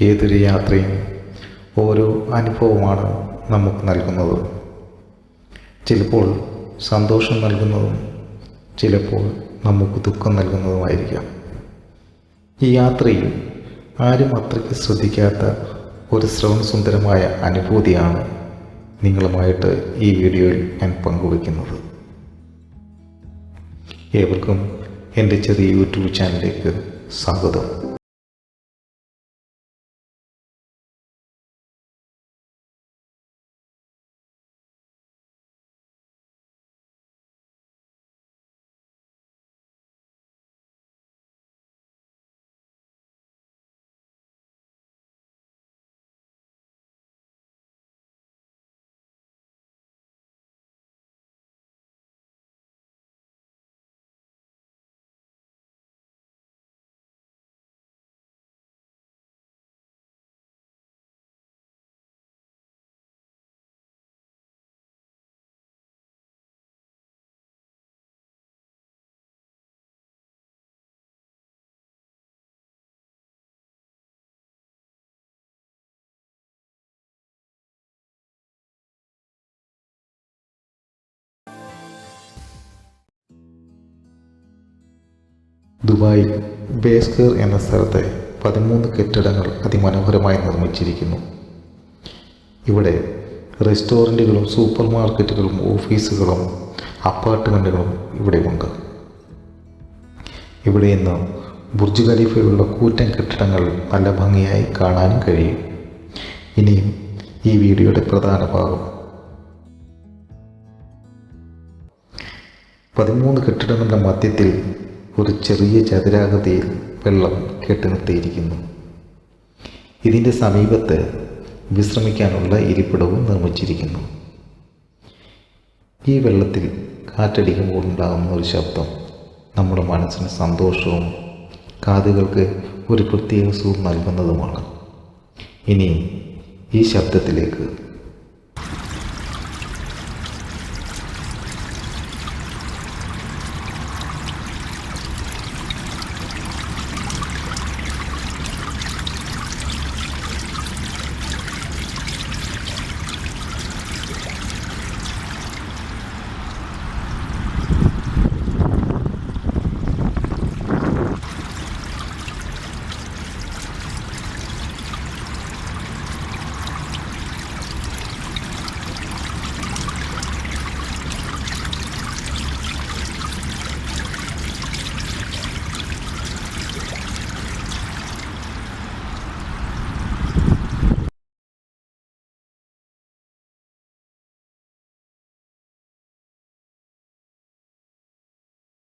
ഏതൊരു യാത്രയും ഓരോ അനുഭവമാണ് നമുക്ക് നൽകുന്നത്. ചിലപ്പോൾ സന്തോഷം നൽകുന്നതും ചിലപ്പോൾ നമുക്ക് ദുഃഖം നൽകുന്നതുമായിരിക്കാം. ഈ യാത്രയിൽ ആരും അത്രയ്ക്ക് ശ്രദ്ധിക്കാത്ത ഒരു ശ്രവണസുന്ദരമായ അനുഭൂതിയാണ് നിങ്ങളുമായിട്ട് ഈ വീഡിയോയിൽ ഞാൻ പങ്കുവയ്ക്കുന്നത്. ഏവർക്കും എൻ്റെ ചെറിയ യൂട്യൂബ് ചാനലിലേക്ക് സ്വാഗതം. ദുബായിൽ ബേസ്കർ എന്ന സ്ഥലത്തെ 13 കെട്ടിടങ്ങൾ അതിമനോഹരമായി നിർമ്മിച്ചിരിക്കുന്നു. ഇവിടെ റെസ്റ്റോറൻറ്റുകളും സൂപ്പർ മാർക്കറ്റുകളും ഓഫീസുകളും അപ്പാർട്ട്മെൻറ്റുകളും ഇവിടെയുണ്ട്. ഇവിടെ നിന്ന് ബുർജ് ഖലീഫയുള്ള കൂറ്റൻ കെട്ടിടങ്ങൾ നല്ല ഭംഗിയായി കാണാനും കഴിയും. ഇനിയും ഈ വീഡിയോയുടെ പ്രധാന ഭാഗം 13 കെട്ടിടങ്ങളുടെ മധ്യത്തിൽ ഒരു ചെറിയ ചതുരാകൃതിയിൽ വെള്ളം കെട്ടിനിർത്തിയിരിക്കുന്നു. ഇതിൻ്റെ സമീപത്ത് വിശ്രമിക്കാനുള്ള ഇരിപ്പിടവും നിർമ്മിച്ചിരിക്കുന്നു. ഈ വെള്ളത്തിൽ കാറ്റടിക്കുമ്പോൾ ഉണ്ടാകുന്ന ഒരു ശബ്ദം നമ്മുടെ മനസ്സിന് സന്തോഷവും കാതുകൾക്ക് ഒരു പ്രത്യേക സുഖം നൽകുന്നതുമാണ്. ഇനിയും ഈ ശബ്ദത്തിലേക്ക്